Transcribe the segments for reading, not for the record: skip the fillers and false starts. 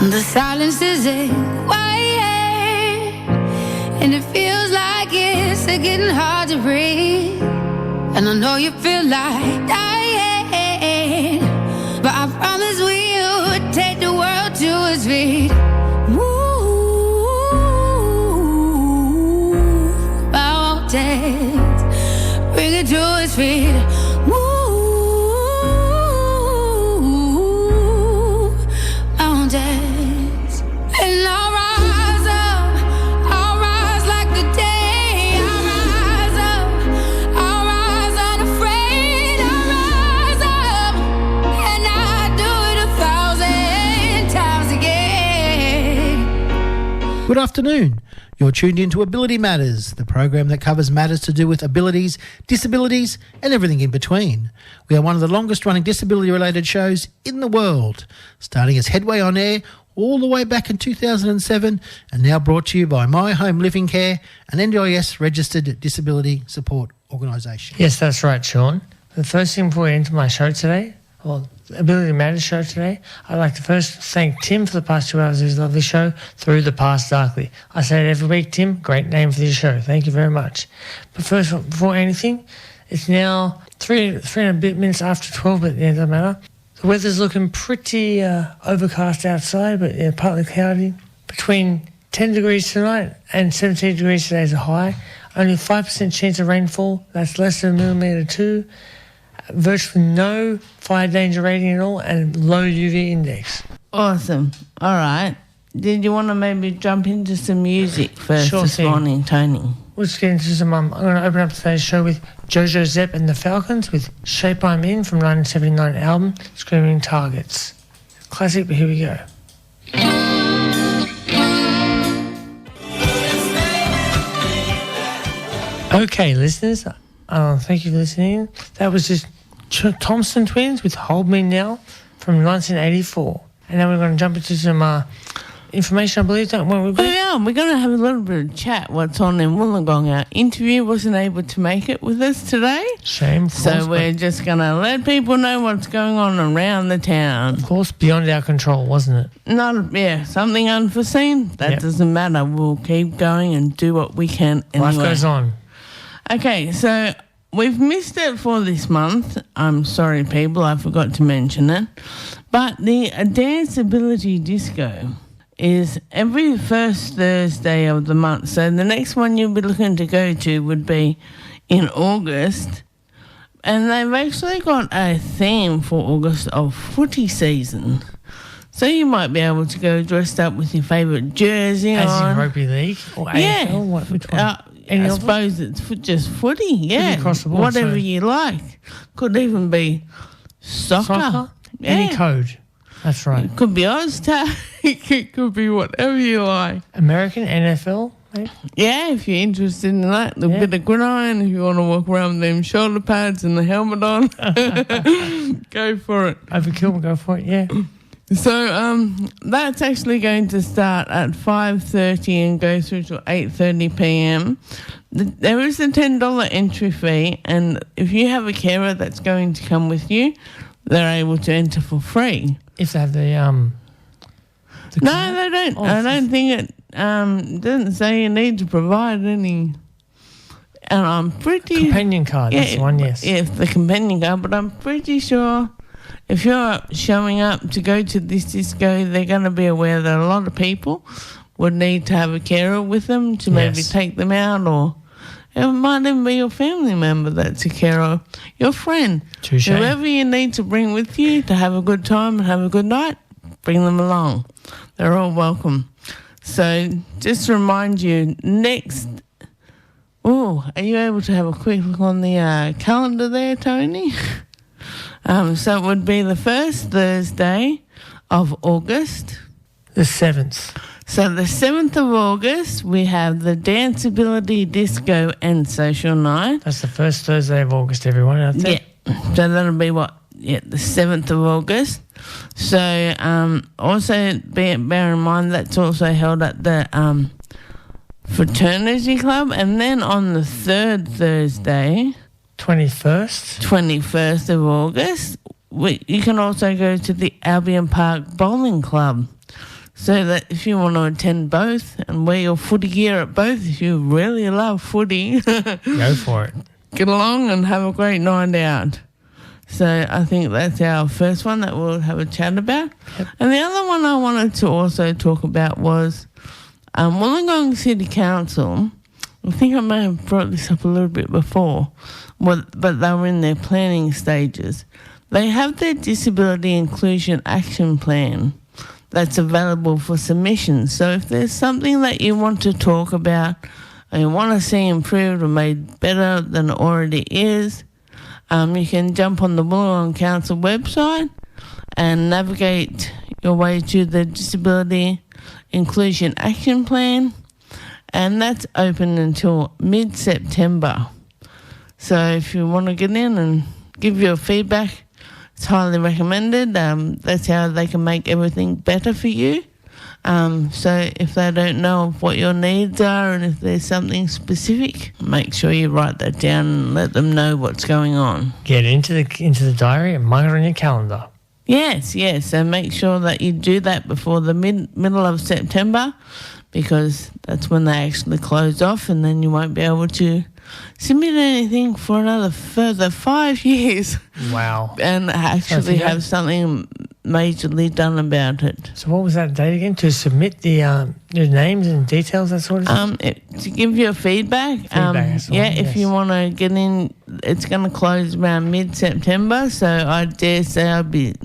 The silence is quiet, and it feels like it's getting hard to breathe. And I know you feel like dying, but I promise we'll take the world to its feet. Move mountains, bring it to its feet. Move mountains, and I'll rise up, I'll rise like the day. I'll rise up, I'll rise unafraid. I'll rise up, and I'll do it 1,000 times again. Good afternoon. You're tuned into Ability Matters, the program that covers matters to do with abilities, disabilities and everything in between. We are one of the longest running disability-related shows in the world, starting its headway on air all the way back in 2007 and now brought to you by My Home Living Care, an NDIS registered disability support organisation. Yes, that's right, Sean. The first thing before we enter my show today, well, Ability Matters show today, I'd like to first thank Tim for the past 2 hours of his lovely show, Through the Past Darkly. I say it every week, Tim, great name for this show. Thank you very much. But first, before anything, it's now three and a bit minutes after 12, but yeah, it doesn't matter. The weather's looking pretty overcast outside, but yeah, partly cloudy. Between 10 degrees tonight and 17 degrees today is a high. Only 5% chance of rainfall. That's less than a millimetre too. Virtually no fire danger rating at all, and low UV index. Awesome. All right. Did you want to maybe jump into some music first this morning, Tony? We'll just get into some... I'm going to open up today's show with Jojo Zepp and the Falcons with Shape I'm In from 1979 album, Screaming Targets. Classic, but here we go. Okay, listeners, thank you for listening. That was just Thompson Twins with Hold Me Now from 1984. And now we're going to jump into some information, I believe, don't we? Yeah, we're going to have a little bit of chat what's on in Wollongong. Our interview wasn't able to make it with us today. Shame. So we're just going to let people know what's going on around the town. Of course, beyond our control, wasn't it? Something unforeseen. That doesn't matter. We'll keep going and do what we can anyway. Life goes on. Okay, so we've missed it for this month. I'm sorry, people, I forgot to mention it. But the Danceability Disco is every first Thursday of the month. So the next one you'll be looking to go to would be in August. And they've actually got a theme for August of footy season. So you might be able to go dressed up with your favourite jersey As on. in rugby league or AFL? Which one? I suppose it's just footy, yeah. Across the board, whatever you like. Could even be soccer. Yeah. Any code. That's right. It could be Oztag. It could be whatever you like. American, NFL, maybe? Yeah, if you're interested in that. A bit of gridiron, if you want to walk around with them shoulder pads and the helmet on. Go for it. Overkill, go for it, yeah. So that's actually going to start at 5:30 and go through to 8:30 p.m. There is a $10 entry fee, and if you have a carer that's going to come with you, they're able to enter for free. If they have the no, they don't. I don't think it doesn't say you need to provide any. And I'm pretty... Companion card, that's the one, yes. Yeah, the companion card, but I'm pretty sure... If you're showing up to go to this disco, they're going to be aware that a lot of people would need to have a carer with them to maybe take them out, or it might even be your family member that's a carer, your friend. Touché. Whoever you need to bring with you to have a good time and have a good night, bring them along. They're all welcome. So just to remind you, next... Oh, are you able to have a quick look on the calendar there, Tony? So it would be the first Thursday of August. The 7th. So the 7th of August, we have the Danceability Disco and Social Night. That's the first Thursday of August, everyone out there. Yeah. So that'll be the 7th of August. So also bear in mind that's also held at the Fraternity Club. And then on the third Thursday... 21st of August, you can also go to the Albion Park Bowling Club. so that if you want to attend both and wear your footy gear at both, if you really love footy, Go for it. get along and have a great night out. So I think that's our first one that we'll have a chat about. Yep. And the other one I wanted to also talk about was Wollongong City Council. I think I may have brought this up a little bit before, but they were in their planning stages. They have their Disability Inclusion Action Plan that's available for submission. So if there's something that you want to talk about and you want to see improved or made better than it already is, you can jump on the Wollongong Council website and navigate your way to the Disability Inclusion Action Plan, and that's open until mid-September. So if you want to get in and give your feedback, it's highly recommended. That's how they can make everything better for you. So if they don't know what your needs are and if there's something specific, make sure you write that down and let them know what's going on. Get into the diary and mark it on your calendar. Yes. So make sure that you do that before the middle of September, because that's when they actually close off, and then you won't be able to submit anything for another further 5 years. Wow. And actually have something majorly done about it. So what was that date again? To submit the your names and details, that sort of stuff? To give you a feedback. If you want to get in, it's going to close around mid-September, so I dare say I'll be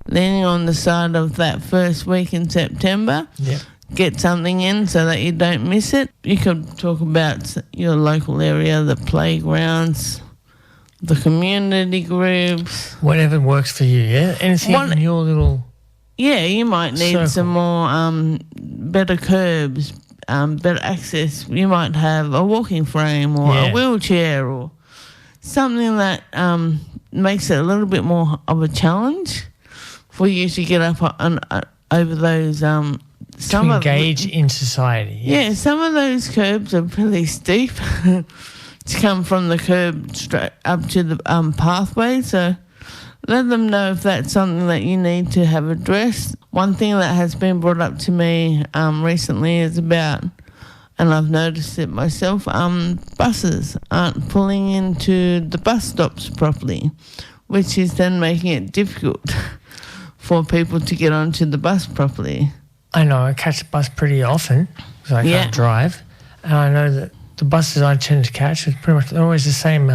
leaning on the side of that first week in September. Yep. Get something in so that you don't miss it. You could talk about your local area, the playgrounds, the community groups. Whatever works for you, yeah? Anything in your little... Yeah, you might need circle. some more better curbs, better access. You might have a walking frame or a wheelchair or something that makes it a little bit more of a challenge for you to get up and over those... to engage in society. Yes. Yeah, some of those curbs are pretty steep to come from the curb straight up to the pathway. So let them know if that's something that you need to have addressed. One thing that has been brought up to me recently is about, and I've noticed it myself, buses aren't pulling into the bus stops properly, which is then making it difficult for people to get onto the bus properly. I know, I catch the bus pretty often because I can't drive. And I know that the buses I tend to catch are pretty much always the same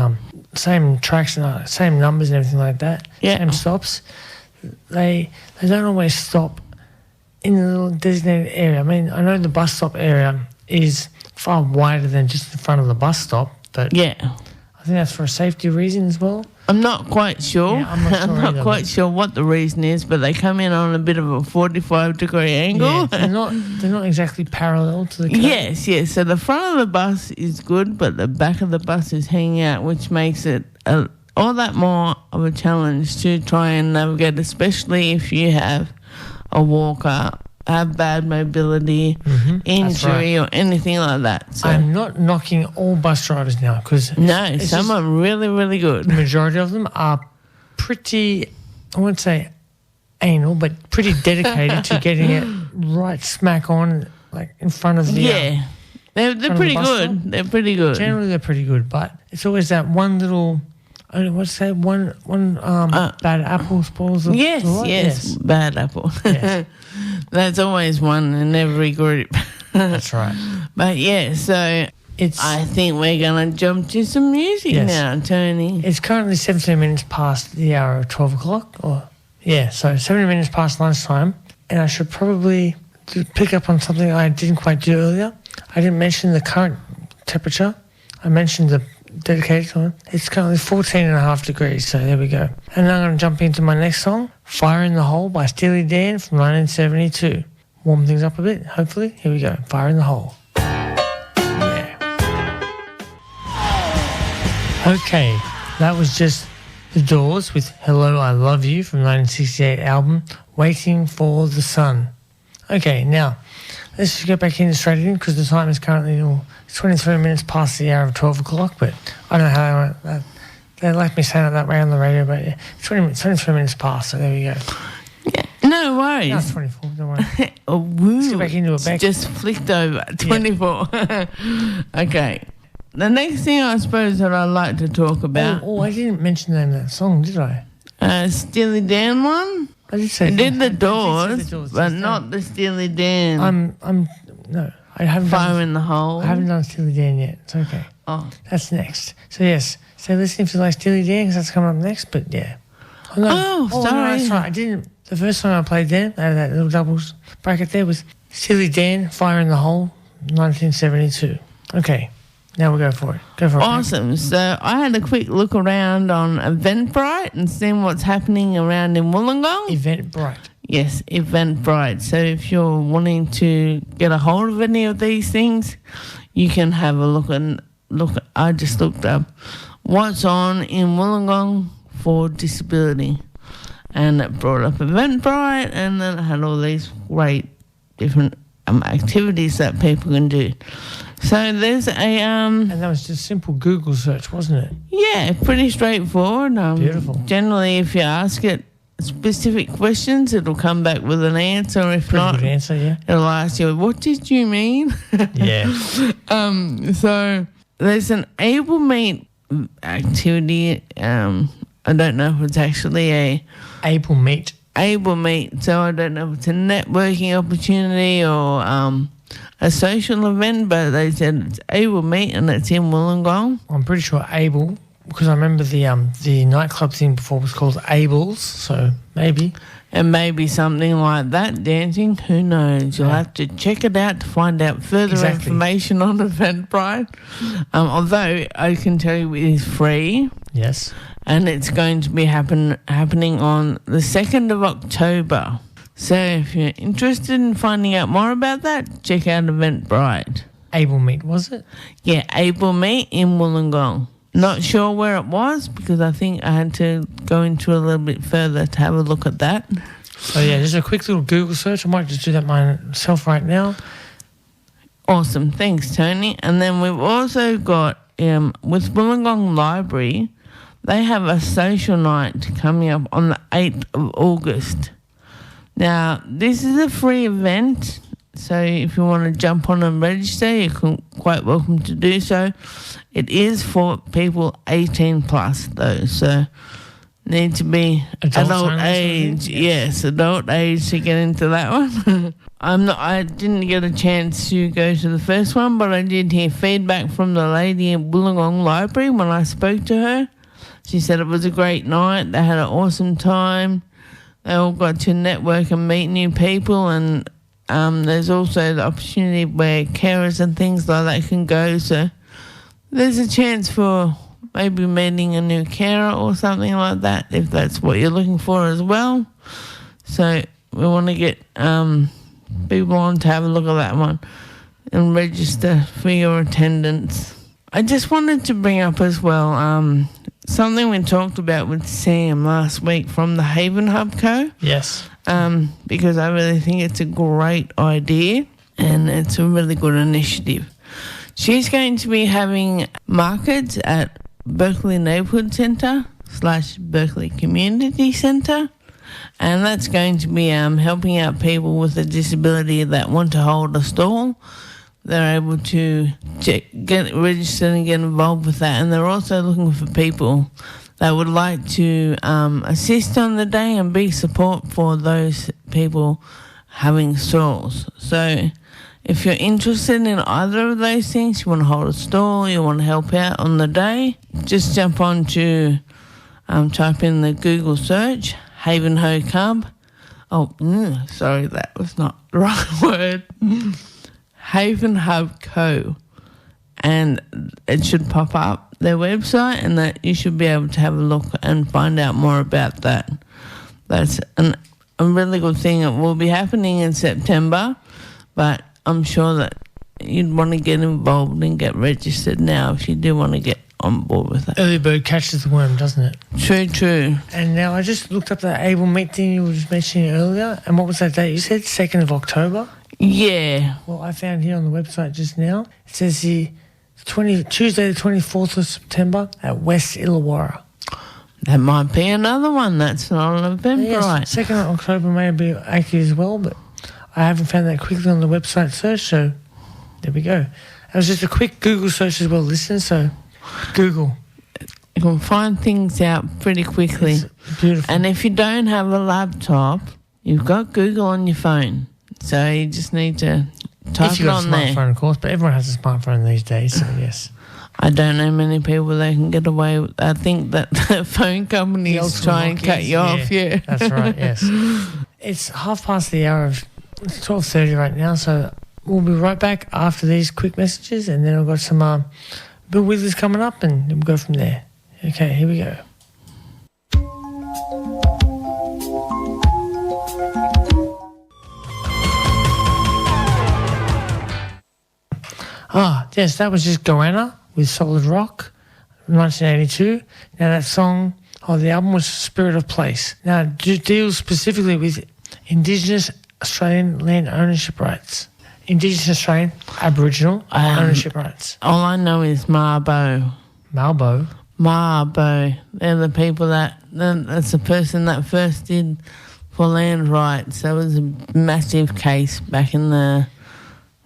tracks and same numbers and everything like that. Yeah. Same stops. They don't always stop in the little designated area. I mean, I know the bus stop area is far wider than just in front of the bus stop, but I think that's for a safety reason as well. I'm not quite sure. Yeah, I'm not quite sure what the reason is, but they come in on a bit of a 45-degree angle. Yeah, they're not exactly parallel to the curb. Yes. So the front of the bus is good, but the back of the bus is hanging out, which makes it all that more of a challenge to try and navigate, especially if you have a walker, have bad mobility, injury, or anything like that. So I'm not knocking all bus drivers now because some are really, really good. The majority of them are pretty, I won't say anal, but pretty dedicated to getting it right smack on, like in front of the they're pretty good. They're pretty good. Generally, they're pretty good, but it's always that one little. I don't know what to say. One bad apple spoils the lot. Yes, bad apple. Yes. That's always one in every group. That's right. But so I think we're going to jump to some music now, Tony. It's currently 17 minutes past the hour of 12 o'clock. So 17 minutes past lunchtime, and I should probably pick up on something I didn't quite do earlier. I didn't mention the current temperature. I mentioned the dedicated time. It's currently 14.5 degrees, so there we go. And now I'm going to jump into my next song, Fire in the Hole by Steely Dan from 1972. Warm things up a bit, hopefully. Here we go, Fire in the Hole. Yeah. Okay, that was just The Doors with Hello, I Love You from 1968 album, Waiting for the Sun. Okay, now, let's just get back in straight in because the time is currently 23 minutes past the hour of 12 o'clock, but I don't know how they like me saying it that way on the radio, but it's 23 minutes past, so there we go. Yeah, no, No worries. No, it's 24, don't worry. Oh, woo. Let's get back into it, Bec. Just flicked over. 24. Okay. The next thing I suppose that I'd like to talk about. Oh, I didn't mention the name of that song, did I? Steely Dan one. I did say I did the I Doors, did say the Doors, but just not the Steely Dan. No, I haven't Fire done, in the Hole. I haven't done Steely Dan yet. It's okay. Oh. That's next. So, yes. So, listen if you like Steely Dan, because that's coming up next, but yeah. No, sorry. No, that's right. I didn't. The first song I played there, out of that little doubles bracket there, was Steely Dan, Fire in the Hole, 1972. Okay. Now we'll go for it. Go for it. Awesome. So I had a quick look around on Eventbrite and seeing what's happening around in Wollongong. Eventbrite. Yes, Eventbrite. So if you're wanting to get a hold of any of these things, you can have a look. I just looked up what's on in Wollongong for disability, and it brought up Eventbrite, and then it had all these great different activities that people can do. So there's a and that was just simple Google search, wasn't it? Yeah, pretty straightforward. Beautiful. Generally, if you ask it specific questions, it'll come back with an answer. If Pretty not, good answer, yeah. it'll ask you, "What did you mean?" Yeah. So there's an Able Meet activity. I don't know if it's actually a Able Meet. So I don't know if it's a networking opportunity or a social event, but they said it's Able Meet and it's in Wollongong. I'm pretty sure Able, because I remember the nightclub thing before was called Able's, so maybe. And maybe something like that, dancing, who knows? You'll have to check it out to find out further information on Eventbrite. Although I can tell you it is free. Yes. And it's going to be happening on the 2nd of October. So if you're interested in finding out more about that, check out Eventbrite. Able Meet, was it? Yeah, Able Meet in Wollongong. Not sure where it was because I think I had to go into a little bit further to have a look at that. So yeah, just a quick little Google search. I might just do that myself right now. Awesome. Thanks, Tony. And then we've also got, with Wollongong Library, they have a social night coming up on the 8th of August. Now, this is a free event, so if you want to jump on and register, you're quite welcome to do so. It is for people 18 plus, though, so need to be adult age. Yes, adult age to get into that one. I didn't get a chance to go to the first one, but I did hear feedback from the lady in Wollongong Library when I spoke to her. She said it was a great night. They had an awesome time. They all got to network and meet new people, and there's also the opportunity where carers and things like that can go. So there's a chance for maybe meeting a new carer or something like that, if that's what you're looking for as well. So we want to get people on to have a look at that one and register for your attendance. I just wanted to bring up as well something we talked about with Sam last week from the Haven Hub Co. Yes. Because I really think it's a great idea and it's a really good initiative. She's going to be having markets at Berkeley Neighbourhood Centre / Berkeley Community Centre, and that's going to be helping out people with a disability that want to hold a stall. They're able to get registered and get involved with that, and they're also looking for people that would like to assist on the day and be support for those people having stalls. So if you're interested in either of those things, you want to hold a stall, you want to help out on the day, just jump on to type in the Google search, Haven Ho Cub. Sorry, that was not the right word. Haven Hub Co. And it should pop up their website, and that you should be able to have a look and find out more about that. That's a really good thing. It will be happening in September, but I'm sure that you'd want to get involved and get registered now if you do want to get on board with it. Early bird catches the worm, doesn't it? True. And now I just looked up that Able Meet thing you were just mentioning earlier, and what was that date? You said 2nd of October? Yeah. Well, I found here on the website just now, it says here Tuesday the 24th of September at West Illawarra. That might be another one that's not on Eventbrite. Yes, 2nd of October may be active as well, but I haven't found that quickly on the website search, so there we go. It was just a quick Google search as well, listen, so Google. You can find things out pretty quickly. It's beautiful. And if you don't have a laptop, you've got Google on your phone. So you just need to type if you've it got on a smartphone, there. of course, but everyone has a smartphone these days, so yes. I don't know many people that can get away with. I think that the phone companies try and cut you off, yeah. That's right, yes. It's 5:30 of 12:30 right now, so we'll be right back after these quick messages, and then I've got some Bill Wheatley's coming up, and we'll go from there. Okay, here we go. Yes, that was just Goanna with Solid Rock, 1982. Now that song, the album was Spirit of Place. Now it deals specifically with Indigenous Australian land ownership rights. Indigenous Australian Aboriginal ownership rights. All I know is Mabo. Mabo. They're the people that's the person that first did for land rights. That was a massive case back in the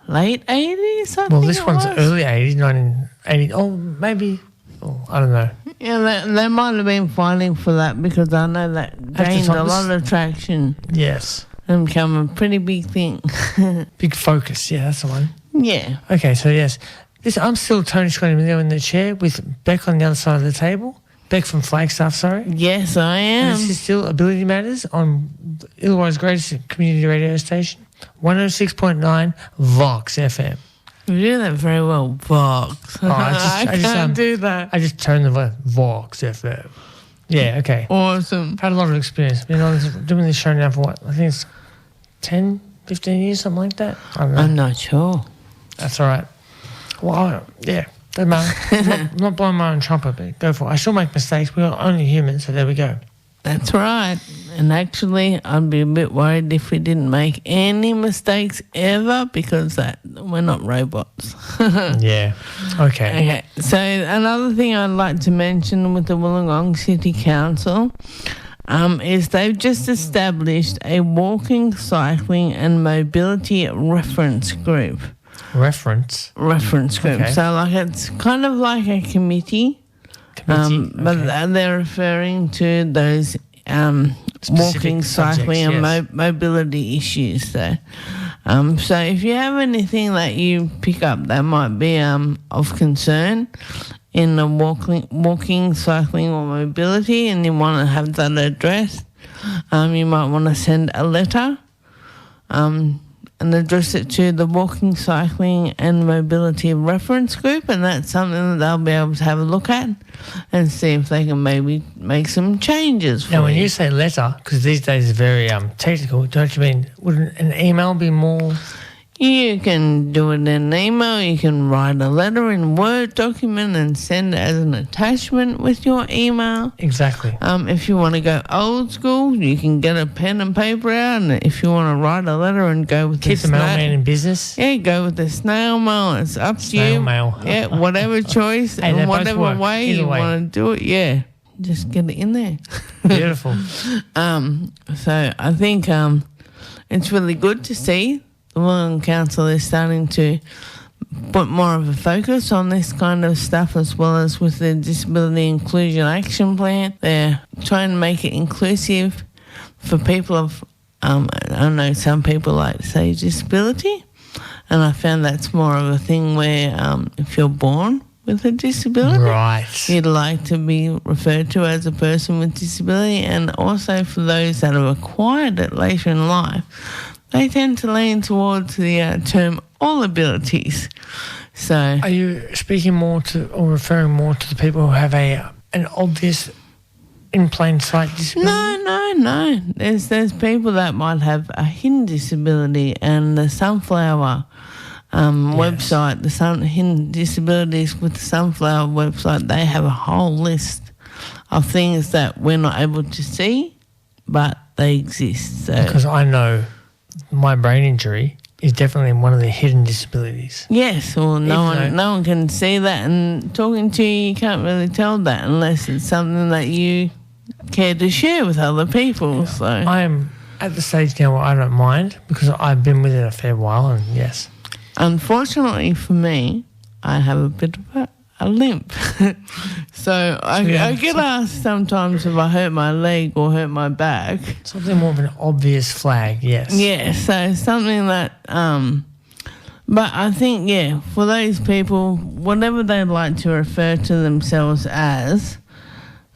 late 80s, Well, this one's early 80s, 1980. Oh, maybe. Oh, I don't know. Yeah, they might have been fighting for that because I know that gained a lot of traction Yes. and become a pretty big thing. Big focus. Yeah, that's the one. Yeah. Okay, so yes. I'm still Tony Scott Emilio in the chair with Bec on the other side of the table. Bec from Flagstaff, sorry. Yes, I am. And this is still Ability Matters on Illawarra's greatest community radio station, 106.9 VOX FM. You do that very well, Vox. I can't do that. I just turned the VOX FM. Yeah, okay. Awesome. I've had a lot of experience. Been doing this show now for what? I think it's 10, 15 years, something like that. I don't know. I'm not sure. That's all right. Well, yeah. Doesn't matter. I'm not blowing my own trumpet, but go for it. I still make mistakes. We're only human, so there we go. That's right. And actually, I'd be a bit worried if we didn't make any mistakes ever because we're not robots. Yeah. Okay. So another thing I'd like to mention with the Wollongong City Council is they've just established a walking, cycling and mobility reference group. Reference group. Okay. So it's kind of like a committee. But they're referring to those walking, cycling and mobility issues. So if you have anything that you pick up that might be of concern in the walking, cycling or mobility and you want to have that addressed, you might want to send a letter and address it to the Walking, Cycling and Mobility Reference Group, and that's something that they'll be able to have a look at and see if they can maybe make some changes for Now, when you say letter, because these days it's very technical, don't you mean, wouldn't an email be more... You can do it in an email, you can write a letter in Word document and send it as an attachment with your email. Exactly. If you want to go old school, you can get a pen and paper out, and if you want to write a letter and go with Keep the mailman in business. Yeah, go with the snail mail. It's up to you. Snail mail. Yeah, whatever choice and whatever way you want to do it, yeah. Just get it in there. Beautiful. So I think it's really good to see the Wollongong Council is starting to put more of a focus on this kind of stuff, as well as with the Disability Inclusion Action Plan. They're trying to make it inclusive for people of, I know some people like to say disability, and I found that's more of a thing where if you're born with a disability, right, you'd like to be referred to as a person with disability, and also for those that have acquired it later in life, they tend to lean towards the term all abilities. So, are you speaking more to or referring more to the people who have an obvious in plain sight disability? No. There's people that might have a hidden disability, and the Sunflower website, the hidden disabilities with the Sunflower website, they have a whole list of things that we're not able to see, but they exist. So, because I know my brain injury is definitely one of the hidden disabilities. Yes, well, no one can see that, and talking to you can't really tell that unless it's something that you care to share with other people. So I am at the stage now where I don't mind because I've been with it a fair while, and yes. Unfortunately for me, I have a bit of a limp. So I get asked sometimes if I hurt my leg or hurt my back. Something more of an obvious flag, yes. Yeah, so something that... but I think, for those people, whatever they'd like to refer to themselves as,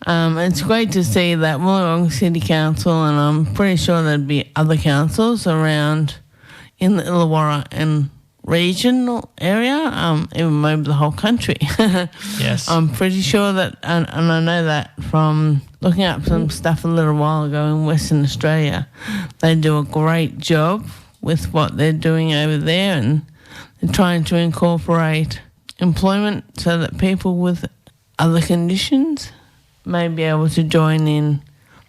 it's great to see that Wollongong City Council, and I'm pretty sure there'd be other councils around in the Illawarra and regional area, even maybe the whole country. Yes. I'm pretty sure that, and I know that from looking up some stuff a little while ago in Western Australia, they do a great job with what they're doing over there, and they're trying to incorporate employment so that people with other conditions may be able to join in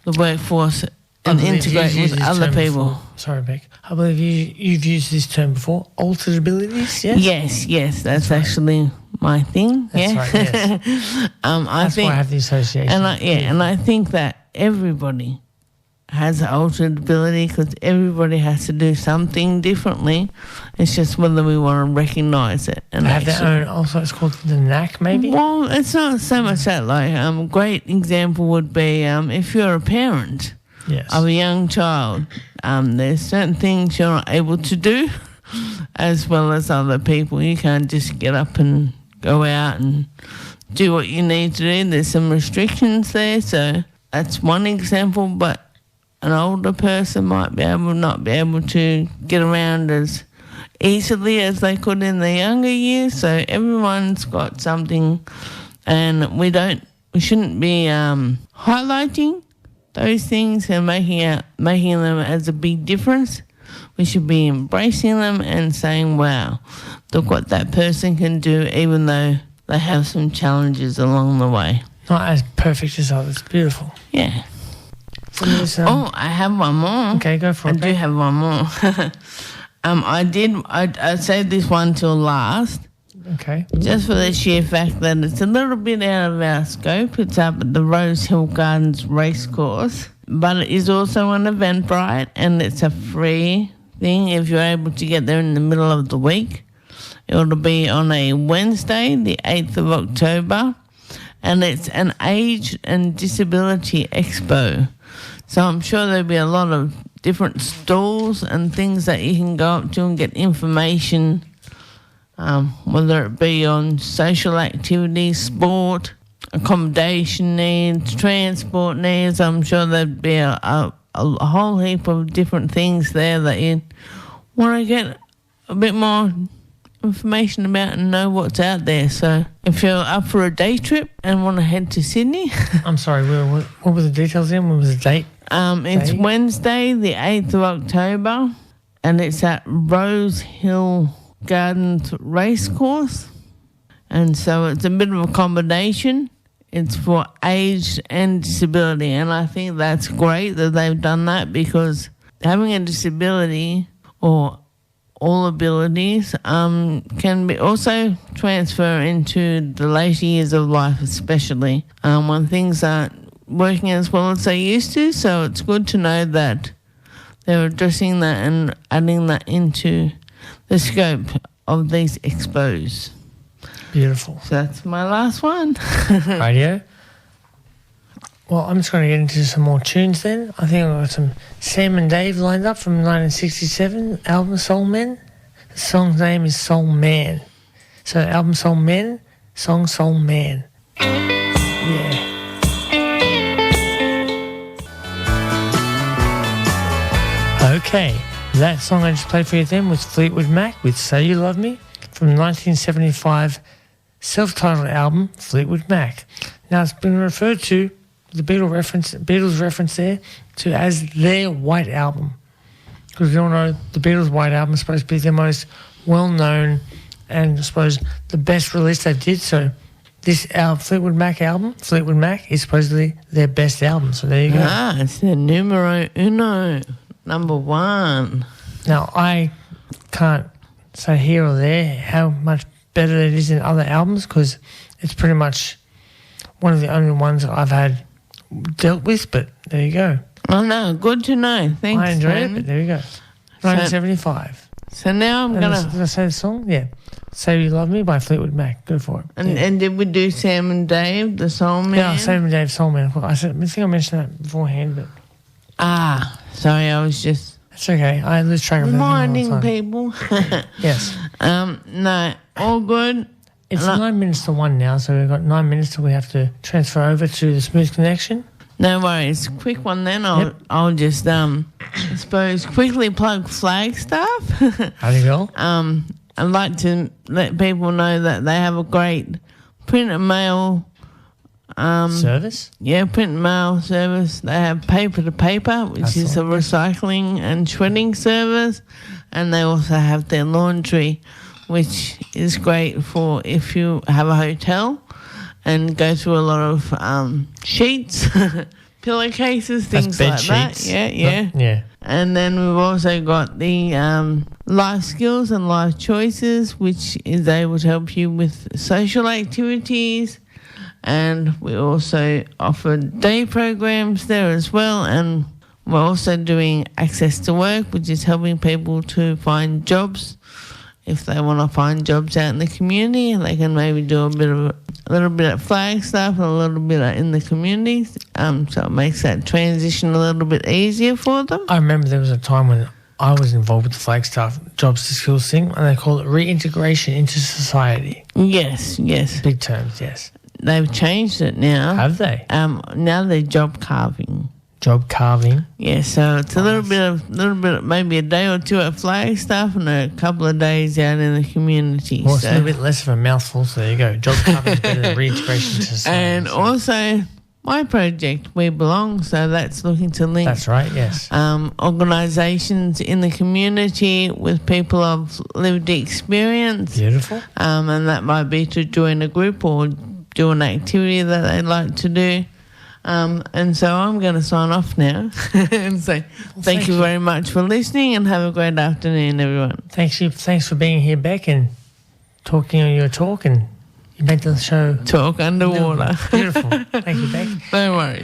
the workforce and integrate with other people. Before. Sorry, Bec. I believe you've used this term before. Altered abilities, yes? Yes, that's actually my thing. That's right, yes. That's why I have the association. And I think that everybody has an altered ability because everybody has to do something differently. It's just whether we want to recognise it. And they have their own, also it's called the knack maybe? Well, it's not so much that. Like, a great example would be if you're a parent of a young child, there's certain things you're not able to do as well as other people. You can't just get up and go out and do what you need to do. There's some restrictions there, so that's one example, but an older person might not be able to get around as easily as they could in their younger years. So everyone's got something, and we shouldn't be highlighting those things and making them as a big difference. We should be embracing them and saying, wow, look what that person can do, even though they have some challenges along the way. Not as perfect as others. Beautiful. Yeah. I have one more. Okay, go for it. I do have one more. I saved this one till last. Okay. Just for the sheer fact that it's a little bit out of our scope. It's up at the Rosehill Gardens Racecourse, but it is also on Eventbrite, and it's a free thing if you're able to get there in the middle of the week. It'll be on a Wednesday, the 8th of October, and it's an Aged and Disability Expo. So I'm sure there'll be a lot of different stalls and things that you can go up to and get information, whether it be on social activities, sport, accommodation needs, transport needs. I'm sure there'd be a whole heap of different things there that you want to get a bit more information about and know what's out there. So if you're up for a day trip and want to head to Sydney... I'm sorry, what were the details in? What was the date? It's Wednesday, the 8th of October, and it's at Rosehill Gardens Racecourse. And so it's a bit of accommodation. It's for aged and disability, and I think that's great that they've done that, because having a disability or all abilities can be also transfer into the later years of life, especially when things aren't working as well as they used to. So it's good to know that they're addressing that and adding that into the scope of these expos. Beautiful. So that's my last one. Radio. Well, I'm just going to get into some more tunes then. I think I've got some Sam and Dave lined up from 1967 album Soul Men. The song's name is Soul Man. So album Soul Men, song Soul Man. Yeah. Okay, that song I just played for you then was Fleetwood Mac with Say You Love Me from the 1975 self-titled album Fleetwood Mac. Now it's been referred to, the Beatles reference there, to as their White Album. Because we all know the Beatles' White Album is supposed to be their most well-known and I suppose the best release they did. So this Fleetwood Mac album, Fleetwood Mac, is supposedly their best album. So there you go. Ah, it's their numero uno, number one. Now, I can't say here or there how much better it is than other albums, because it's pretty much one of the only ones that I've had dealt with, but there you go. Oh, no, good to know. Thanks, I enjoyed it, Tony. but there you go. 1975. So now I'm going to... Did I say the song? Yeah. Say You Love Me by Fleetwood Mac. Go for it. And did we do Sam and Dave, the Soul Man? Yeah, Sam and Dave Soul Man. I think I mentioned that beforehand, but... Sorry, I was just... It's okay. I lose track of everything all the time. reminding people. Yes. No, all good. It's 9 minutes to 1 now, so we've got 9 minutes till we have to transfer over to the Smooth Connection. No worries. Quick one then. I'll just I suppose quickly plug Flagstaff. Howdy, Bill. I'd like to let people know that they have a great print and mail Service? Yeah, print and mail service. They have paper to paper, which is a recycling and shredding service, and they also have their laundry, which is great for if you have a hotel and go through a lot of sheets, pillowcases, things like sheets. that. Yeah. And then we've also got the life skills and life choices, which is able to help you with social activities. And we also offer day programs there as well. And we're also doing access to work, which is helping people to find jobs. If they want to find jobs out in the community, they can maybe do a little bit at Flagstaff and a little bit in the community. So it makes that transition a little bit easier for them. I remember there was a time when I was involved with the Flagstaff Jobs to Skills thing, and they call it reintegration into society. Yes. Big terms, yes. They've changed it now. Have they? Now they're job carving. Job carving. Yeah, so it's a little bit, maybe a day or two at Flagstaff and a couple of days out in the community. Well, it's a little bit less of a mouthful, so there you go. Job carving is better than reintegration to society. And also, my project, We Belong, so that's looking to link. That's right, yes. Organisations in the community with people of lived experience. Beautiful. And that might be to join a group or do an activity that they'd like to do. And so I'm going to sign off now and say thank you very much for listening and have a great afternoon, everyone. Thanks for being here, Bec, and talking on your talk, and you made the show talk underwater. Beautiful. Thank you, Bec. No worries.